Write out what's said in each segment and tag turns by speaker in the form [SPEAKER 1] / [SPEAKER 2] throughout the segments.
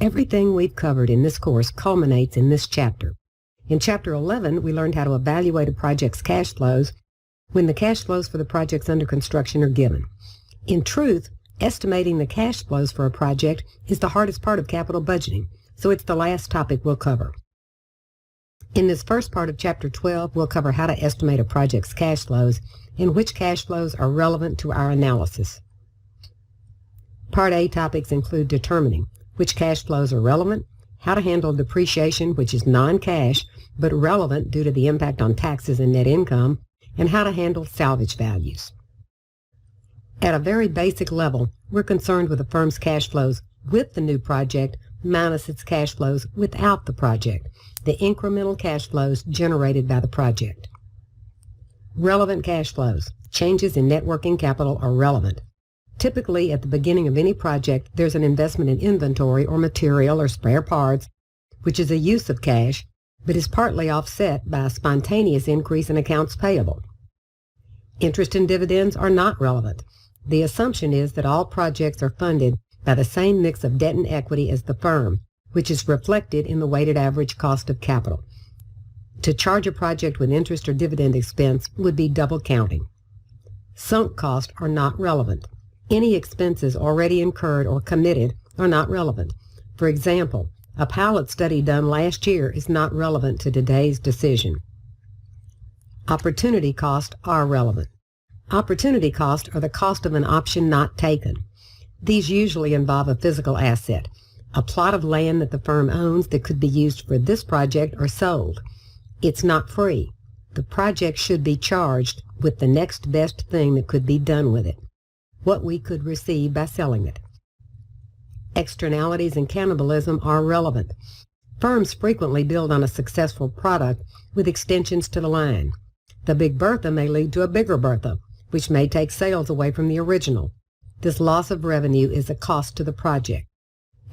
[SPEAKER 1] Everything we've covered in this course culminates in this chapter. In Chapter 11, we learned how to evaluate a project's cash flows when the cash flows for the projects under construction are given. In truth, estimating the cash flows for a project is the hardest part of capital budgeting, so it's the last topic we'll cover. In this first part of Chapter 12, we'll cover how to estimate a project's cash flows and which cash flows are relevant to our analysis. Part A topics include determining which cash flows are relevant, how to handle depreciation, which is non-cash but relevant due to the impact on taxes and net income, and how to handle salvage values. At a very basic level, we're concerned with a firm's cash flows with the new project minus its cash flows without the project, the incremental cash flows generated by the project. Relevant cash flows. Changes in net working capital are relevant. Typically, at the beginning of any project, there's an investment in inventory or material or spare parts, which is a use of cash, but is partly offset by a spontaneous increase in accounts payable. Interest and dividends are not relevant. The assumption is that all projects are funded by the same mix of debt and equity as the firm, which is reflected in the weighted average cost of capital. To charge a project with interest or dividend expense would be double counting. Sunk costs are not relevant. Any expenses already incurred or committed are not relevant. For example, a pilot study done last year is not relevant to today's decision. Opportunity costs are relevant. Opportunity costs are the cost of an option not taken. These usually involve a physical asset, a plot of land that the firm owns that could be used for this project or sold. It's not free. The project should be charged with the next best thing that could be done with it, what we could receive by selling it. Externalities and cannibalism are relevant. Firms frequently build on a successful product with extensions to the line. The Big Bertha may lead to a bigger Bertha, which may take sales away from the original. This loss of revenue is a cost to the project.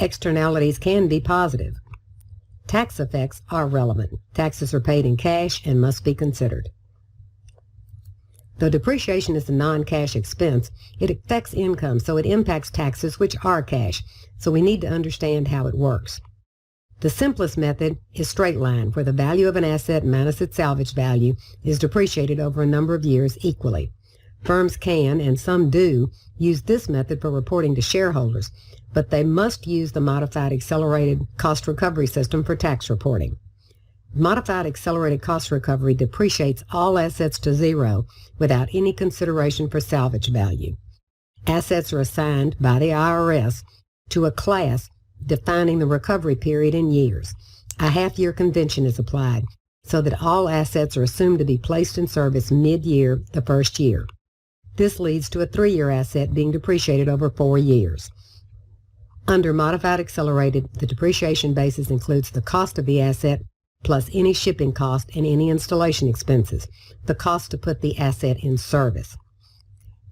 [SPEAKER 1] Externalities can be positive. Tax effects are relevant. Taxes are paid in cash and must be considered. Though depreciation is a non-cash expense, it affects income, so it impacts taxes, which are cash, so we need to understand how it works. The simplest method is straight line, where the value of an asset minus its salvage value is depreciated over a number of years equally. Firms can, and some do, use this method for reporting to shareholders, but they must use the modified accelerated cost recovery system for tax reporting. Modified accelerated cost recovery depreciates all assets to zero without any consideration for salvage value. Assets are assigned by the IRS to a class defining the recovery period in years. A half-year convention is applied so that all assets are assumed to be placed in service mid-year the first year. This leads to a 3-year asset being depreciated over 4 years. Under modified accelerated, the depreciation basis includes the cost of the asset plus any shipping cost and any installation expenses, the cost to put the asset in service.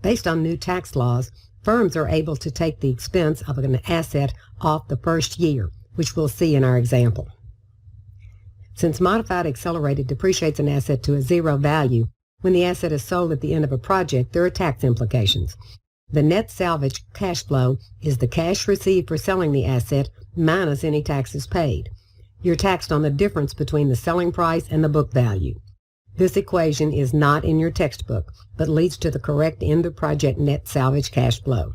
[SPEAKER 1] Based on new tax laws, firms are able to take the expense of an asset off the first year, which we'll see in our example. Since modified accelerated depreciates an asset to a zero value, when the asset is sold at the end of a project, there are tax implications. The net salvage cash flow is the cash received for selling the asset minus any taxes paid. You're taxed on the difference between the selling price and the book value. This equation is not in your textbook, but leads to the correct end-of-project net salvage cash flow.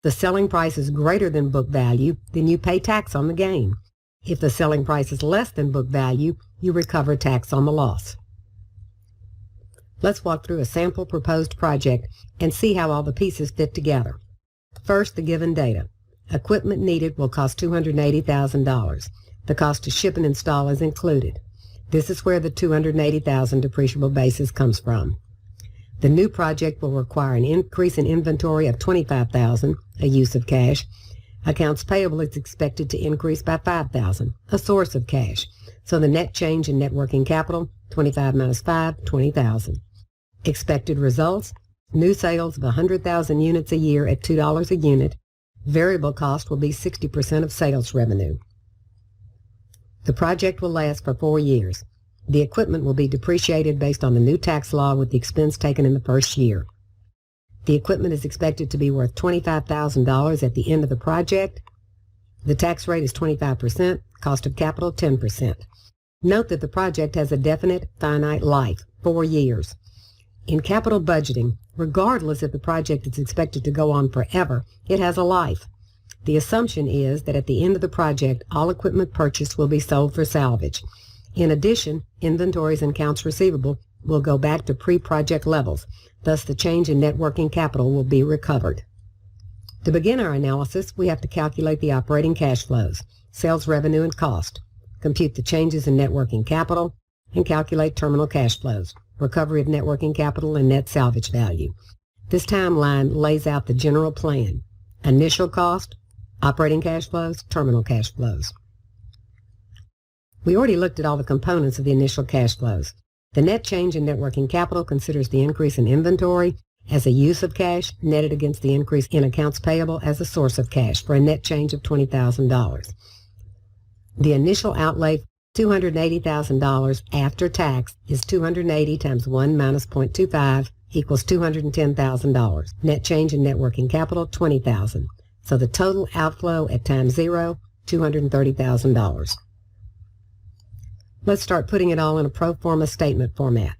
[SPEAKER 1] The selling price is greater than book value, then you pay tax on the gain. If the selling price is less than book value, you recover tax on the loss. Let's walk through a sample proposed project and see how all the pieces fit together. First, the given data. Equipment needed will cost $280,000. The cost to ship and install is included. This is where the $280,000 depreciable basis comes from. The new project will require an increase in inventory of $25,000, a use of cash. Accounts payable is expected to increase by $5,000, a source of cash. So the net change in net working capital, 25 minus 5, 20,000. Expected results, new sales of 100,000 units a year at $2 a unit. Variable cost will be 60% of sales revenue. The project will last for 4 years. The equipment will be depreciated based on the new tax law with the expense taken in the first year. The equipment is expected to be worth $25,000 at the end of the project. The tax rate is 25%, cost of capital 10%. Note that the project has a definite, finite life, 4 years. In capital budgeting, regardless if the project is expected to go on forever, it has a life. The assumption is that at the end of the project, all equipment purchased will be sold for salvage. In addition, inventories and accounts receivable will go back to pre-project levels. Thus, the change in net working capital will be recovered. To begin our analysis, we have to calculate the operating cash flows, sales revenue, and cost, compute the changes in net working capital, and calculate terminal cash flows, recovery of net working capital, and net salvage value. This timeline lays out the general plan: initial cost, operating cash flows, terminal cash flows. We already looked at all the components of the initial cash flows. The net change in net working capital considers the increase in inventory as a use of cash netted against the increase in accounts payable as a source of cash for a net change of $20,000. The initial outlay, $280,000 after tax, is 280 times 1 minus 0.25 equals $210,000. Net change in net working capital, $20,000. So the total outflow at time zero, $230,000. Let's start putting it all in a pro forma statement format.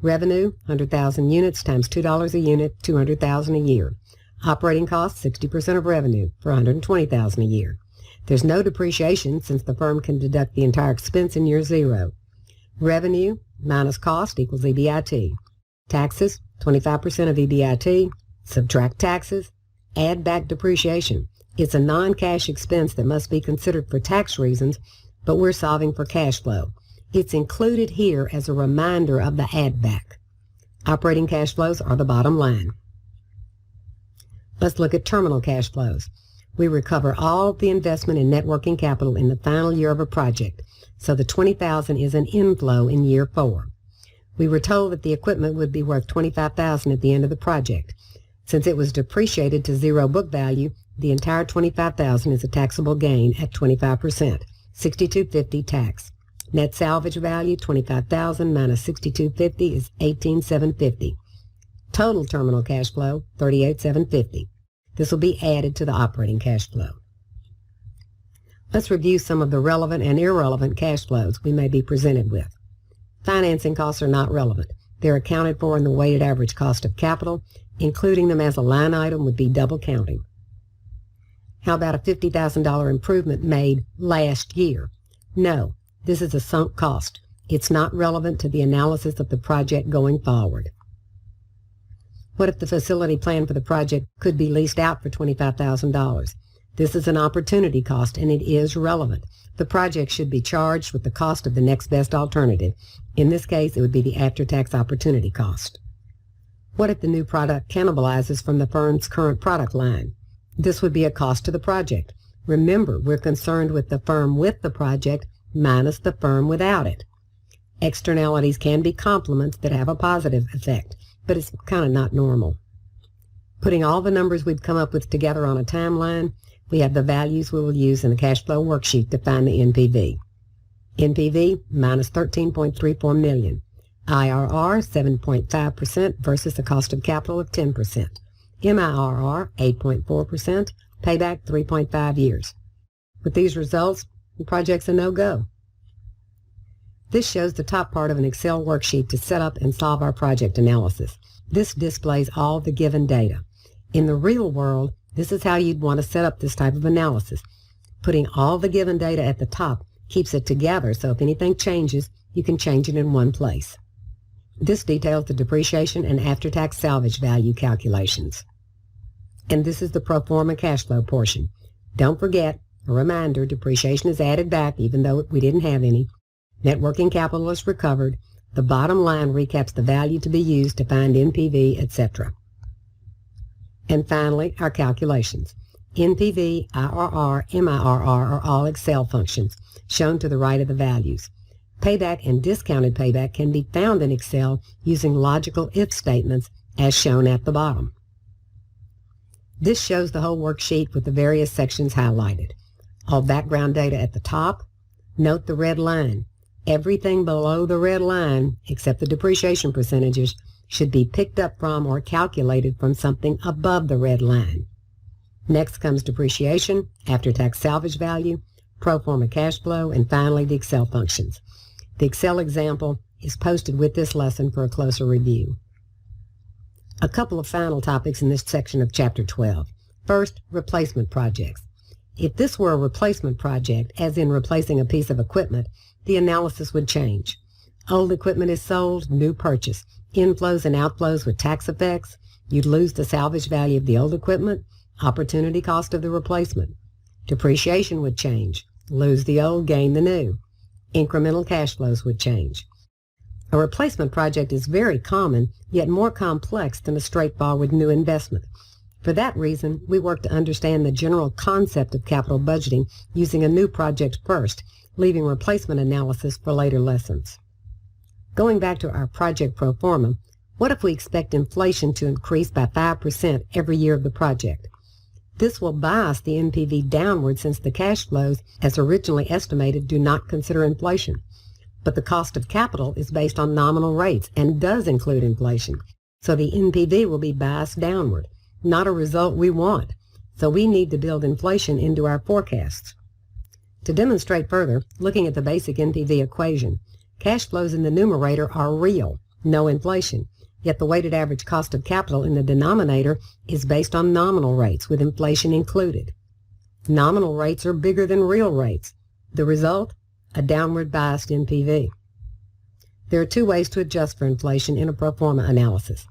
[SPEAKER 1] Revenue, 100,000 units times $2 a unit, $200,000 a year. Operating costs, 60% of revenue for $120,000 a year. There's no depreciation since the firm can deduct the entire expense in year zero. Revenue minus cost equals EBIT. Taxes, 25% of EBIT. Subtract taxes. Add back depreciation. It's a non-cash expense that must be considered for tax reasons, but we're solving for cash flow. It's included here as a reminder of the add back. Operating cash flows are the bottom line. Let's look at terminal cash flows. We recover all the investment in net working capital in the final year of a project, so the $20,000 is an inflow in year 4. We were told that the equipment would be worth $25,000 at the end of the project. Since it was depreciated to zero book value, the entire $25,000 is a taxable gain at 25%, $6,250 tax. Net salvage value, $25,000 minus $6,250 is $18,750. Total terminal cash flow, $38,750. This will be added to the operating cash flow. Let's review some of the relevant and irrelevant cash flows we may be presented with. Financing costs are not relevant. They're accounted for in the weighted average cost of capital. Including them as a line item would be double counting. How about a $50,000 improvement made last year? No, this is a sunk cost. It's not relevant to the analysis of the project going forward. What if the facility plan for the project could be leased out for $25,000? This is an opportunity cost and it is relevant. The project should be charged with the cost of the next best alternative. In this case, it would be the after-tax opportunity cost. What if the new product cannibalizes from the firm's current product line? This would be a cost to the project. Remember, we're concerned with the firm with the project minus the firm without it. Externalities can be complements that have a positive effect, but it's kind of not normal. Putting all the numbers we've come up with together on a timeline, we have the values we will use in the cash flow worksheet to find the NPV. NPV minus $13.34 million. IRR 7.5% versus the cost of capital of 10%. MIRR 8.4%. Payback 3.5 years. With these results, the project's a no-go. This shows the top part of an Excel worksheet to set up and solve our project analysis. This displays all the given data. In the real world, this is how you'd want to set up this type of analysis. Putting all the given data at the top keeps it together, so if anything changes, you can change it in one place. This details the depreciation and after-tax salvage value calculations. And this is the pro forma cash flow portion. Don't forget, a reminder, depreciation is added back even though we didn't have any. Net working capital is recovered. The bottom line recaps the value to be used to find NPV, etc. And finally, our calculations. NPV, IRR, MIRR are all Excel functions, shown to the right of the values. Payback and discounted payback can be found in Excel using logical if statements as shown at the bottom. This shows the whole worksheet with the various sections highlighted. All background data at the top. Note the red line. Everything below the red line, except the depreciation percentages, should be picked up from or calculated from something above the red line. Next comes depreciation, after-tax salvage value, pro forma cash flow, and finally the Excel functions. The Excel example is posted with this lesson for a closer review. A couple of final topics in this section of Chapter 12. First, replacement projects. If this were a replacement project, as in replacing a piece of equipment, the analysis would change. Old equipment is sold, new purchase. Inflows and outflows with tax effects. You'd lose the salvage value of the old equipment, opportunity cost of the replacement. Depreciation would change. Lose the old, gain the new. Incremental cash flows would change. A replacement project is very common, yet more complex than a straightforward new investment. For that reason, we work to understand the general concept of capital budgeting using a new project first, leaving replacement analysis for later lessons. Going back to our project pro forma, what if we expect inflation to increase by 5% every year of the project? This will bias the NPV downward since the cash flows, as originally estimated, do not consider inflation. But the cost of capital is based on nominal rates and does include inflation, so the NPV will be biased downward, not a result we want. So we need to build inflation into our forecasts. To demonstrate further, looking at the basic NPV equation, cash flows in the numerator are real, no inflation, yet the weighted average cost of capital in the denominator is based on nominal rates with inflation included. Nominal rates are bigger than real rates. The result? A downward biased NPV. There are two ways to adjust for inflation in a pro forma analysis.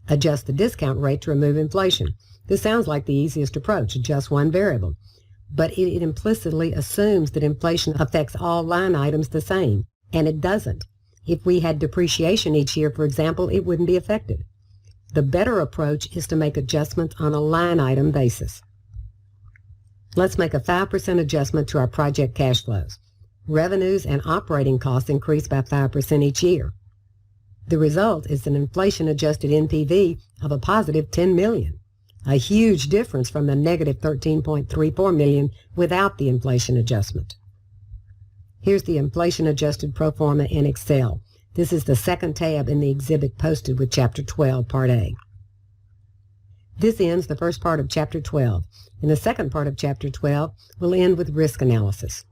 [SPEAKER 1] Adjust the discount rate to remove inflation. This sounds like the easiest approach, adjust one variable. But it implicitly assumes that inflation affects all line items the same, and it doesn't. If we had depreciation each year, for example, it wouldn't be affected. The better approach is to make adjustments on a line item basis. Let's make a 5% adjustment to our project cash flows. Revenues and operating costs increase by 5% each year. The result is an inflation-adjusted NPV of a positive $10 million, a huge difference from the negative $13.34 million without the inflation adjustment. Here's the inflation-adjusted pro forma in Excel. This is the second tab in the exhibit posted with Chapter 12, Part A. This ends the first part of Chapter 12. In the second part of Chapter 12, we'll end with risk analysis.